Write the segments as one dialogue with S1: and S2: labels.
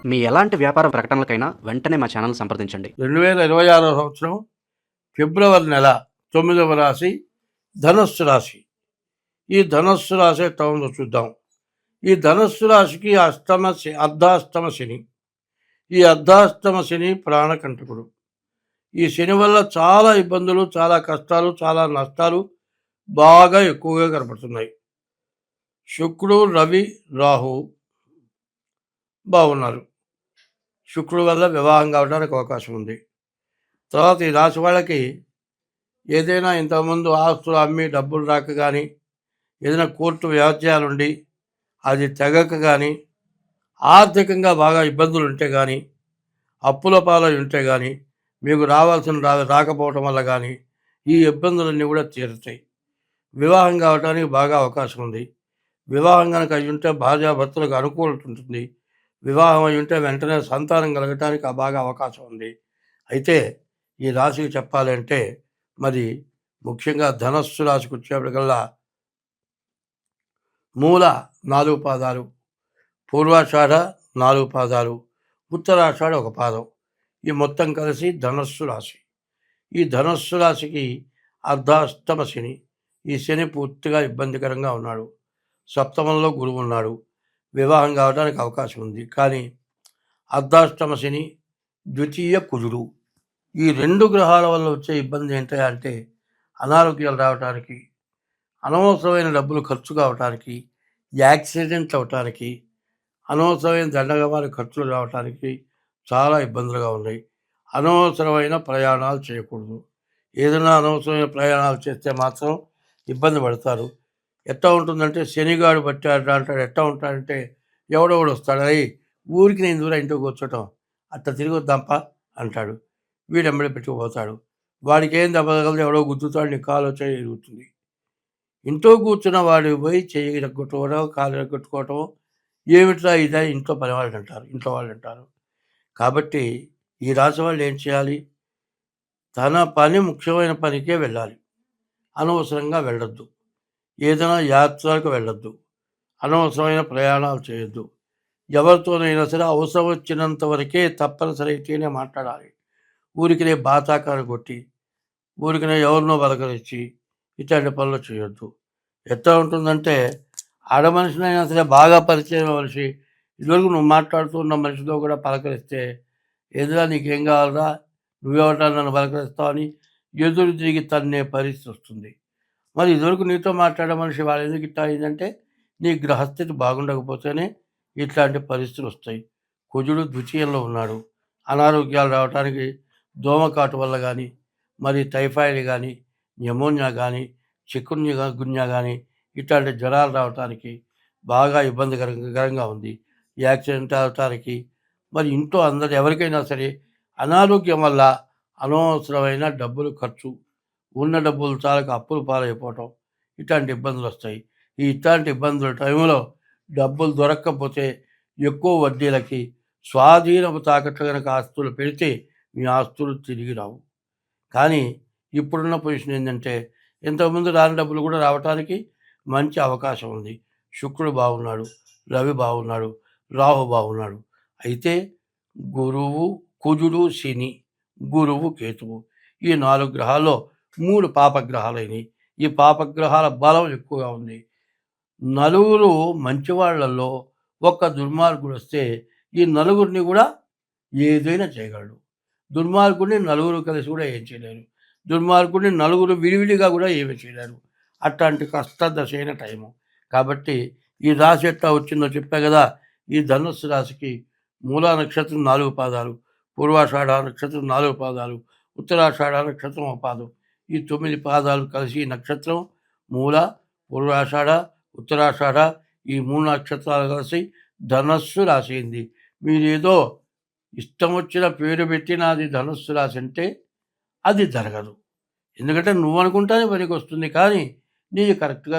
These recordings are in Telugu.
S1: మీ ఎలాంటి వ్యాపార ప్రకటనలకైనా వెంటనే మా ఛానల్ సంప్రదించండి.
S2: 2026 సంవత్సరం ఫిబ్రవరి నెల 9వ రాశి ధనస్సు రాశి. ఈ ధనస్సు రాశి ఎట్లా ఉందో చూద్దాం. ఈ ధనస్సు రాశికి అర్ధాష్టమ శని. ఈ అర్ధాష్టమ శని ప్రాణకంటకుడు. ఈ శని వల్ల చాలా ఇబ్బందులు, చాలా కష్టాలు, చాలా నష్టాలు బాగా ఎక్కువగా కనపడుతున్నాయి. శుక్రుడు, రవి, రాహు బాగున్నారు. శుక్రుడు వల్ల వివాహం కావడానికి అవకాశం ఉంది. తర్వాత ఈ రాశి వాళ్ళకి ఏదైనా ఇంతకుముందు ఆస్తులు అమ్మి డబ్బులు రాక కానీ, ఏదైనా కోర్టు వ్యాజ్యాలుండి అది తెగక కానీ, ఆర్థికంగా బాగా ఇబ్బందులు ఉంటే కానీ, అప్పుల పాలై ఉంటే కానీ, మీకు రాకపోవటం వల్ల కానీ ఈ ఇబ్బందులన్నీ కూడా తీరుతాయి. వివాహం కావడానికి బాగా అవకాశం ఉంది. వివాహం కనుక అయి ఉంటే భార్యాభర్తలకు అనుకూలత ఉంటుంది. వివాహం అయి ఉంటే వెంటనే సంతానం కలగటానికి బాగా అవకాశం ఉంది. అయితే ఈ రాశికి చెప్పాలంటే మరి ముఖ్యంగా ధనస్సు రాశికి వచ్చేప్పటికల్లా మూల 4 పాదాలు, పూర్వాషాఢ 4 పాదాలు, ఉత్తరాషాఢ 1 పాదం, ఈ మొత్తం కలిసి ధనస్సు రాశి. ఈ ధనస్సు రాశికి అర్ధాష్టమ శని. ఈ శని పూర్తిగా ఇబ్బందికరంగా ఉన్నాడు. సప్తమంలో గురువు ఉన్నాడు. వివాహం కావడానికి అవకాశం ఉంది. కానీ అర్ధాష్టమ శని, ద్వితీయ కుజుడు, ఈ 2 గ్రహాల వల్ల వచ్చే ఇబ్బంది ఏంటంటే అనారోగ్యాలు రావడానికి, అనవసరమైన డబ్బులు ఖర్చు కావటానికి, యాక్సిడెంట్ అవటానికి, అనవసరమైన దండగమాల ఖర్చులు రావటానికి చాలా ఇబ్బందులుగా ఉన్నాయి. అనవసరమైన ప్రయాణాలు చేయకూడదు. ఏదైనా అనవసరమైన ప్రయాణాలు చేస్తే మాత్రం ఇబ్బంది పడతారు. ఎట్లా ఉంటుందంటే శనిగాడు పట్టాడు అంటాడు. ఎట్లా ఉంటాడంటే ఎవడెవడు వస్తాడు, అయ్యి ఊరికి నేను దూరం ఇంటికి కూర్చోటం, అట్లా తిరిగి వద్దాంపా అంటాడు. వీడెంబడి పెట్టుకుపోతాడు. వాడికి ఏం దెబ్బగలదు, ఎవడో గుద్దుతాడు, నీ కాలు చేయి ఎరుగుతుంది. ఇంట్లో కూర్చున్న వాడు పోయి చెయ్యి రగ్గొట్టుకోవడం, కాలు రగ్గొట్టుకోవటం, ఏమిట్లా ఇదే ఇంట్లో పని వాళ్ళు అంటారు, ఇంట్లో వాళ్ళు అంటారు. కాబట్టి ఈ రాశి వాళ్ళు ఏం చేయాలి? తన పని ముఖ్యమైన పనికే వెళ్ళాలి. అనవసరంగా వెళ్ళొద్దు. ఏదైనా యాత్రలకు వెళ్ళొద్దు. అనవసరమైన ప్రయాణాలు చేయొద్దు. ఎవరితోనైనా సరే అవసరం వచ్చినంత వరకే తప్పనిసరి అయితేనే మాట్లాడాలి. ఊరికినే బాతాకారు కొట్టి, ఊరికినే ఎవరినో బలకరించి ఇట్లాంటి పనులు చేయొద్దు. ఎట్లా ఉంటుందంటే ఆడ మనిషినైనా సరే బాగా పరిచయం మనిషి, ఇదివరకు నువ్వు మాట్లాడుతున్న మనిషితో కూడా పలకరిస్తే, ఎదురా నీకేం కావాలరా, నువ్వెవటా నన్ను పలకరిస్తావని ఎదురు తిరిగి తన్నే పరిస్థితి వస్తుంది. మరి ఇదివరకు నీతో మాట్లాడే మనిషి వాళ్ళు ఎందుకు ఇట్లా అయిందంటే నీ గ్రహస్థితి బాగుండకపోతేనే ఇట్లాంటి పరిస్థితులు వస్తాయి. కుజుడు ద్వితీయంలో ఉన్నాడు. అనారోగ్యాలు రావడానికి దోమకాటు వల్ల కానీ, మరి టైఫాయిడ్ కానీ, న్యూమోనియా కానీ, చికున్గున్యా కానీ ఇట్లాంటి జ్వరాలు రావడానికి బాగా ఇబ్బందికరంగా ఉంది. యాక్సిడెంట్ అవటానికి, మరి ఇంట్లో అందరు ఎవరికైనా సరే అనారోగ్యం వల్ల అనవసరమైన డబ్బులు ఖర్చు, ఉన్న డబ్బులు చాలక అప్పులు పాలైపోవటం, ఇట్లాంటి ఇబ్బందులు వస్తాయి. ఇట్లాంటి ఇబ్బందుల టైంలో డబ్బులు దొరక్కపోతే ఎక్కువ వడ్డీలకి స్వాధీనపు తాకట్లు కనుక ఆస్తులు పెడితే మీ ఆస్తులు తిరిగి రావు. కానీ ఇప్పుడున్న పొజిషన్ ఏంటంటే ఇంతకుముందు రాని డబ్బులు కూడా రావటానికి మంచి అవకాశం ఉంది. శుక్రుడు బాగున్నాడు, రవి బాగున్నాడు, రాహు బాగున్నాడు. అయితే గురువు, కుజుడు, శని, గురువు, కేతువు, ఈ 4 గ్రహాల్లో 3 పాపగ్రహాలైనవి. ఈ పాపగ్రహాల బలం ఎక్కువగా ఉంది. నలుగురు మంచివాళ్లలో ఒక్క దుర్మార్గుడు వస్తే ఈ నలుగురిని కూడా ఏదైనా చేయగలడు. దుర్మార్గుడిని నలుగురు కలిసి కూడా ఏం చేయలేరు. దుర్మార్గుడిని నలుగురు విడివిడిగా కూడా ఏమీ చేయలేరు. అట్లాంటి కష్టదశ అయిన టైము. కాబట్టి ఈ రాశి ఎట్లా వచ్చిందో చెప్పా కదా. ఈ ధనుస్సు రాశికి మూలా నక్షత్రం 4 పాదాలు, పూర్వాషాఢ నక్షత్రం 4 పాదాలు, ఉత్తరాషాఢ నక్షత్రం 1 పాదం, ఈ 9 పాదాలు కలిసి నక్షత్రం మూల, పూర్వాషాఢ, ఉత్తరాషాఢ, ఈ 3 నక్షత్రాలు కలిసి ధనస్సు రాశి అయింది. మీరేదో ఇష్టం వచ్చిన పేరు పెట్టి నాది ధనుస్సు రాశి అంటే అది జరగదు. ఎందుకంటే నువ్వు అనుకుంటానే పనికి వస్తుంది, కానీ నీది కరెక్ట్గా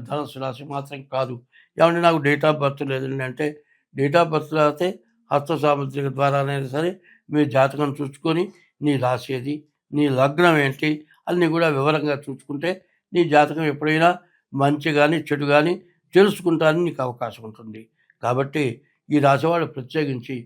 S2: ధనుస్సు రాశి మాత్రం కాదు. ఏమంటే నాకు డేట్ ఆఫ్ బర్త్ లేదండి అంటే, డేట్ ఆఫ్ బర్త్ లేకపోతే హస్త సాముద్రిక ద్వారానైనా సరే మీ జాతకం చూసుకొని నీ రాశి ఏది, నీ లగ్నం ఏంటి అన్నీ కూడా వివరంగా చూసుకుంటే నీ జాతకం ఎప్పుడైనా మంచి కానీ చెడు కానీ తెలుసుకుంటానికి నీకు అవకాశం ఉంటుంది. కాబట్టి ఈ రాశివాళ్ళు ప్రత్యేకించి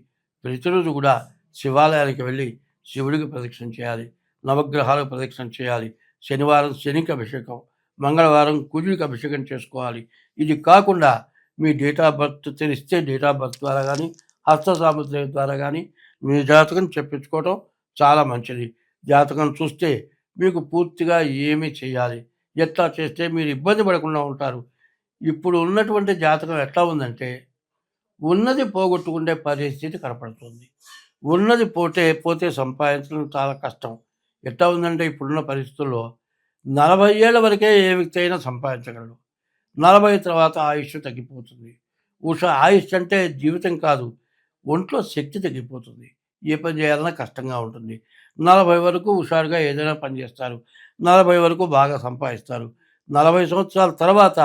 S2: ప్రతిరోజు కూడా శివాలయానికి వెళ్ళి శివుడికి ప్రదక్షిణ చేయాలి, నవగ్రహాలకు ప్రదక్షిణ చేయాలి, శనివారం శనికి అభిషేకం, మంగళవారం కుజుడికి అభిషేకం చేసుకోవాలి. ఇది కాకుండా మీ డేట్ ఆఫ్ బర్త్ తెలిస్తే డేట్ ఆఫ్ బర్త్ ద్వారా కానీ హస్త సాముద్రిక ద్వారా కానీ మీ జాతకం చెప్పించుకోవడం చాలా మంచిది. జాతకం చూస్తే మీకు పూర్తిగా ఏమి చేయాలి, ఎట్లా చేస్తే మీరు ఇబ్బంది పడకుండా ఉంటారు. ఇప్పుడు ఉన్నటువంటి జాతకం ఎట్లా ఉందంటే ఉన్నది పోగొట్టుకునే పరిస్థితి కనపడుతుంది. ఉన్నది పోతే సంపాదించడం చాలా కష్టం. ఎట్లా ఉందంటే ఇప్పుడున్న పరిస్థితుల్లో 40 ఏళ్ల వరకే ఏ వ్యక్తి అయినా సంపాదించగలడు. 40 తర్వాత ఆయుష్ తగ్గిపోతుంది. ఆయుష్ అంటే జీవితం కాదు, ఒంట్లో శక్తి తగ్గిపోతుంది. ఏ పని చేయాలన్నా కష్టంగా ఉంటుంది. 40 వరకు హుషారుగా ఏదైనా పని చేస్తారు. 40 వరకు బాగా సంపాదిస్తారు. 40 సంవత్సరాల తర్వాత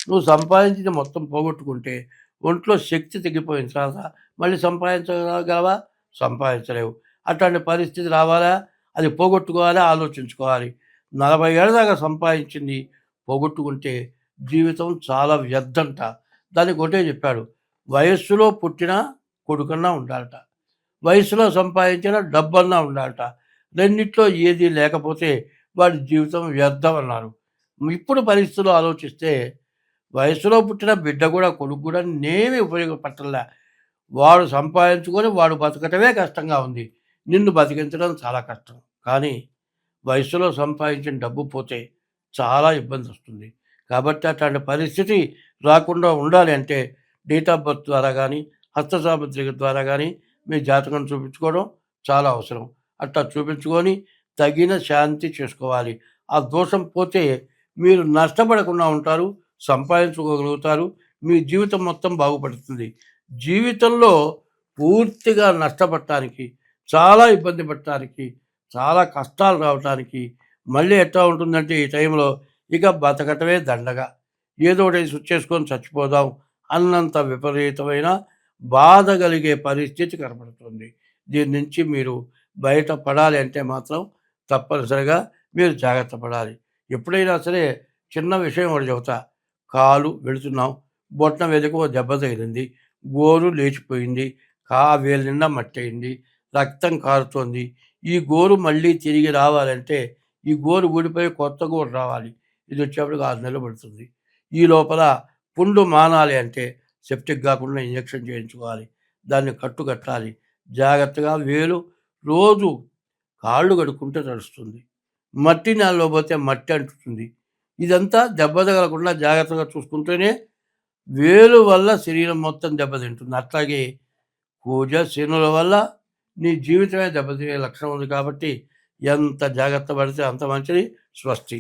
S2: నువ్వు సంపాదించింది మొత్తం పోగొట్టుకుంటే ఒంట్లో శక్తి తగ్గిపోయిన తర్వాత మళ్ళీ సంపాదించగలవా? సంపాదించలేవు. అట్లాంటి పరిస్థితి రావాలా? అది పోగొట్టుకోవాలా? ఆలోచించుకోవాలి. 40 ఏళ్ళ దాకా సంపాదించింది పోగొట్టుకుంటే జీవితం చాలా వ్యర్థంట. దానికి ఒకటే చెప్పాడు, వయస్సులో పుట్టిన కొడుకన్నా ఉండాలట, వయసులో సంపాదించిన డబ్బన్నా ఉండాలట. రెండిట్లో ఏది లేకపోతే వాడి జీవితం వ్యర్థం అన్నారు. ఇప్పుడు పరిస్థితులు ఆలోచిస్తే వయసులో పుట్టిన బిడ్డ కూడా కొడుకు కూడా నేమి ఉపయోగపట్టలే. వాడు సంపాదించుకొని వాడు బతకటమే కష్టంగా ఉంది. నిన్ను బతికించడం చాలా కష్టం. కానీ వయసులో సంపాదించిన డబ్బు పోతే చాలా ఇబ్బంది వస్తుంది. కాబట్టి అట్లాంటి పరిస్థితి రాకుండా ఉండాలి అంటే డేట్ ఆఫ్ బర్త్ ద్వారా కానీ హస్త సాముద్రిక ద్వారా కానీ మీ జాతకం చూపించుకోవడం చాలా అవసరం. అట్లా చూపించుకొని తగిన శాంతి చేసుకోవాలి. ఆ దోషం పోతే మీరు నష్టపడకుండా ఉంటారు, సంపాదించుకోగలుగుతారు, మీ జీవితం మొత్తం బాగుపడుతుంది. జీవితంలో పూర్తిగా నష్టపడటానికి, చాలా ఇబ్బంది పడటానికి, చాలా కష్టాలు రావటానికి మళ్ళీ ఎట్లా ఉంటుందంటే ఈ టైంలో ఇక బతకటమే దండగా, ఏదో ఒకటి చేసుకొని చచ్చిపోదాం అన్నంత విపరీతమైన బాధ కలిగే పరిస్థితి కనపడుతుంది. దీని నుంచి మీరు బయటపడాలి అంటే మాత్రం తప్పనిసరిగా మీరు జాగ్రత్త పడాలి. ఎప్పుడైనా సరే చిన్న విషయం ఒకటి చెబుతా. కాలు వెళుతున్నాం, బొట్టన వెదకు దెబ్బ తగిలింది, గోరు లేచిపోయింది, వేలు నిండా మట్టి అయింది, రక్తం కారుతోంది. ఈ గోరు మళ్ళీ తిరిగి రావాలంటే ఈ గోరు ఊడిపోయి కొత్త గోరు రావాలి. ఇది వచ్చేప్పటికి 6 నెలలు పడుతుంది. ఈ లోపల పుండు మానాలి అంటే సెప్టిక్ కాకుండా ఇంజెక్షన్ చేయించుకోవాలి, దాన్ని కట్టాలి. జాగ్రత్తగా వేలు రోజు కాళ్ళు కడుక్కుంటే తడుస్తుంది. మట్టి నేలలో పోతే మట్టి అంటుతుంది. ఇదంతా దెబ్బ తగలకుండా జాగ్రత్తగా చూసుకుంటేనే వేలు వల్ల శరీరం మొత్తం దెబ్బతింటుంది. అట్లాగే పూజ శనుల వల్ల నీ జీవితమే దెబ్బతినే లక్షణం ఉంది. కాబట్టి ఎంత జాగ్రత్త పడితే అంత మంచిది. స్వస్తి.